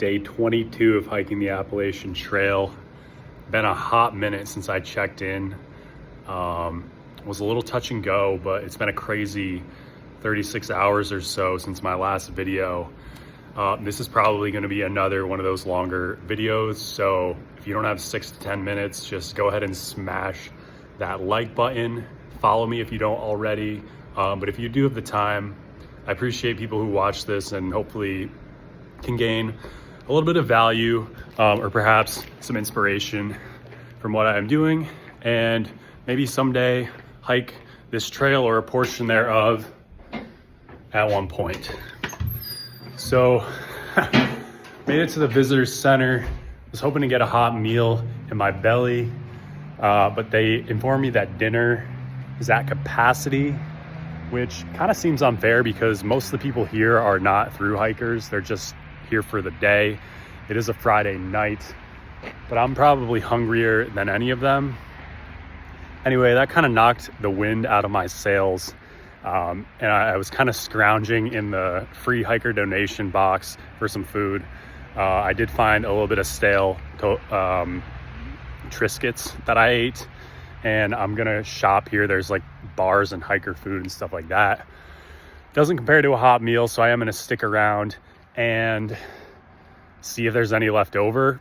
day 22 of hiking the Appalachian Trail. Been a hot minute since I checked in. Was a little touch and go, but it's been a crazy 36 hours or so since my last video. This is probably going to be another one of those longer videos, so if you don't have 6 to 10 minutes, just go ahead and smash that like button. Follow me if you don't already, but if you do have the time, I appreciate people who watch this and hopefully can gain a little bit of value or perhaps some inspiration from what I'm doing, and maybe someday hike this trail or a portion thereof at one point. So made it to the visitor center. Was hoping to get a hot meal in my belly, but they informed me that dinner is at capacity, which kind of seems unfair because most of the people here are not through hikers. They're just here for the day. It is a Friday night, but I'm probably hungrier than any of them. Anyway, that kind of knocked the wind out of my sails. And I was kind of scrounging in the free hiker donation box for some food. I did find a little bit of stale Triscuits that I ate, and I'm gonna shop here. There's like bars and hiker food and stuff like that. Doesn't compare to a hot meal, so I am gonna stick around and see if there's any left over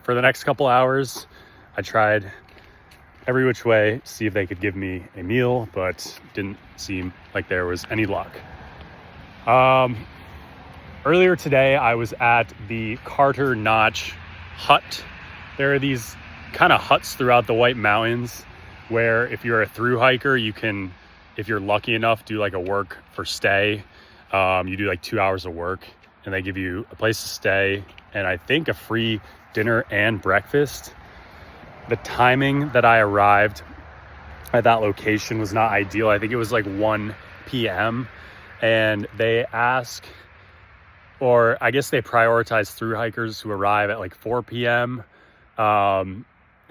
for the next couple hours. I tried every which way to see if they could give me a meal, but didn't seem like there was any luck. Earlier today, I was at the Carter Notch hut. There are these kind of huts throughout the White Mountains where if you're a through hiker, you can, if you're lucky enough, do like a work for stay. You do like 2 hours of work and they give you a place to stay and I think a free dinner and breakfast. The timing that I arrived at that location was not ideal. I think it was like 1 p.m. and they ask, or I guess they prioritize through hikers who arrive at like 4 p.m. And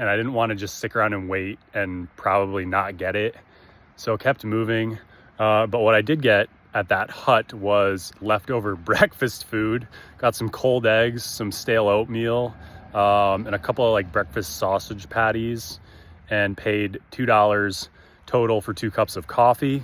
I didn't want to just stick around and wait and probably not get it. So kept moving. But what I did get at that hut was leftover breakfast food. Got some cold eggs, some stale oatmeal, and a couple of like breakfast sausage patties, and paid $2 total for 2 cups of coffee,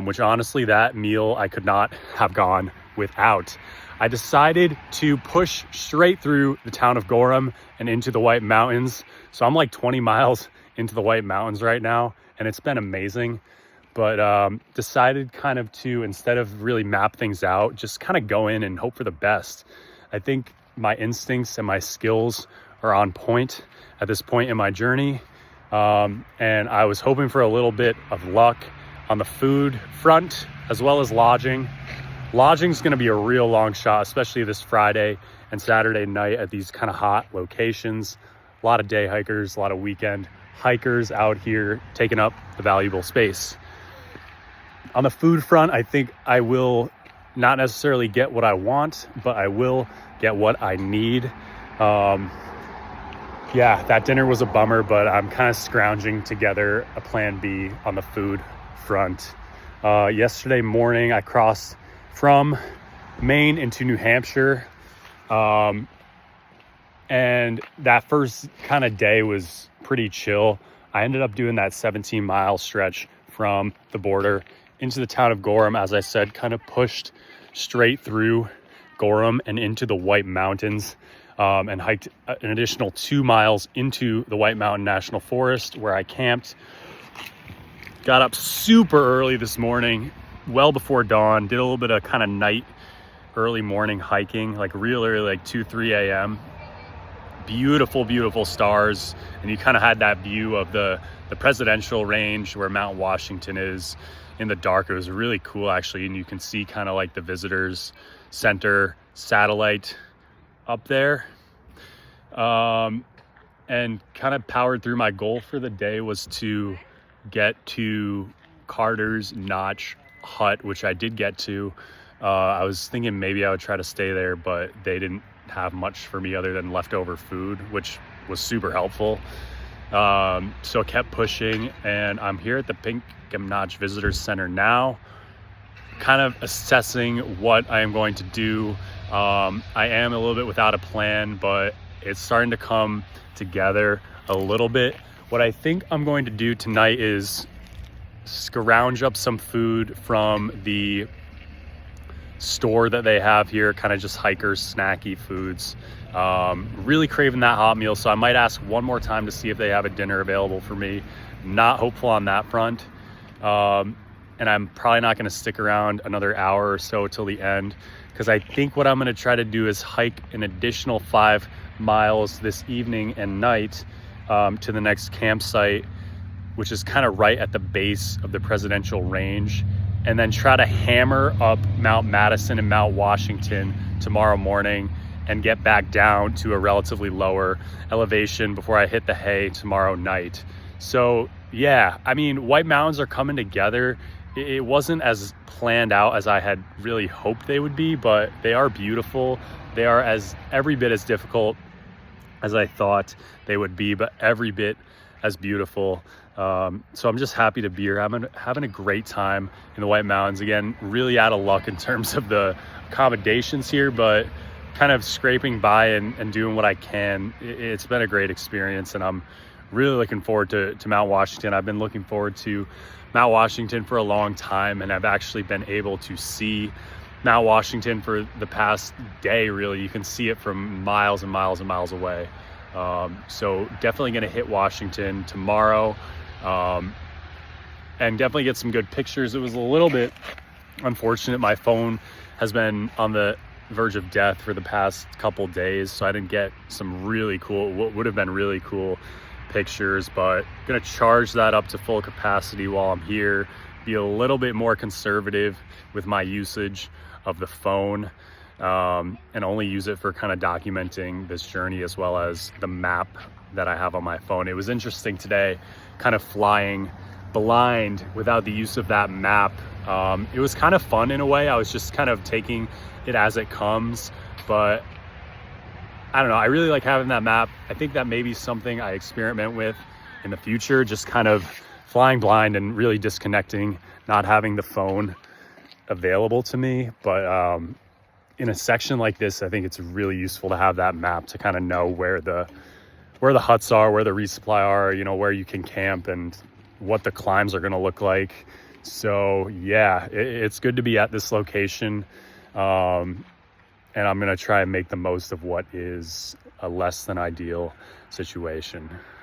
which honestly, that meal I could not have gone without. I decided to push straight through the town of Gorham and into the White Mountains. So I'm like 20 miles into the White Mountains right now, and it's been amazing. But decided kind of to, instead of really map things out, just kind of go in and hope for the best. I think my instincts and my skills are on point at this point in my journey. And I was hoping for a little bit of luck on the food front as well as lodging. Lodging's going to be a real long shot, especially this Friday and Saturday night at these kind of hot locations. A lot of day hikers, a lot of weekend hikers out here taking up the valuable space. On the food front, I think I will not necessarily get what I want, but I will get what I need. Yeah, that dinner was a bummer, but I'm kind of scrounging together a plan B on the food front. Yesterday morning, I crossed from Maine into New Hampshire. And that first kind of day was pretty chill. I ended up doing that 17-mile stretch from the border into the town of Gorham. As I said, kind of pushed straight through Gorham and into the White Mountains, and hiked an additional 2 miles into the White Mountain National Forest where I camped. Got up super early this morning, well before dawn, did a little bit of kind of night, early morning hiking, like real early, like 2-3 a.m. Beautiful, beautiful stars. And you kind of had that view of the presidential range where Mount Washington is in the dark. It was really cool actually. And you can see kind of like the visitors center satellite up there. And kind of powered through. My goal for the day was to get to Carter's Notch hut, which I did get to. I was thinking maybe I would try to stay there, but they didn't have much for me other than leftover food, which was super helpful. So kept pushing, and I'm here at the Pinkham Notch Visitor Center now, kind of assessing what I am going to do I am a little bit without a plan, but it's starting to come together a little bit. What I think I'm going to do tonight is scrounge up some food from the store that they have here, kind of just hikers snacky foods. Really craving that hot meal, so I might ask one more time to see if they have a dinner available for me. Not hopeful on that front, and I'm probably not going to stick around another hour or so till the end, because I think what I'm going to try to do is hike an additional 5 miles this evening and night to the next campsite, which is kind of right at the base of the Presidential Range, and then try to hammer up Mount Madison and Mount Washington tomorrow morning and get back down to a relatively lower elevation before I hit the hay tomorrow night. So yeah, I mean, White Mountains are coming together. It wasn't as planned out as I had really hoped they would be, but they are beautiful. They are every bit as difficult as I thought they would be, but every bit as beautiful. So I'm just happy to be here. I'm having a great time in the White Mountains. Again, really out of luck in terms of the accommodations here, but kind of scraping by and doing what I can. It's been a great experience, and I'm really looking forward to Mount Washington. I've been looking forward to Mount Washington for a long time, and I've actually been able to see Mount Washington for the past day. Really, you can see it from miles and miles and miles away. So definitely going to hit Washington tomorrow, and definitely get some good pictures. It was a little bit unfortunate. My phone has been on the verge of death for the past couple days, so I didn't get some really cool, what would have been really cool pictures, but gonna charge that up to full capacity while I'm here, be a little bit more conservative with my usage of the phone, and only use it for kind of documenting this journey, as well as the map that I have on my phone. It was interesting today, kind of flying blind without the use of that map. It was kind of fun in a way. I was just kind of taking it as it comes, but I don't know, I really like having that map. I think that may be something I experiment with in the future, just kind of flying blind and really disconnecting, not having the phone available to me. But in a section like this, I think it's really useful to have that map to kind of know where the huts are, where the resupply are, you know, where you can camp and what the climbs are going to look like. So yeah, it's good to be at this location. And I'm going to try and make the most of what is a less than ideal situation.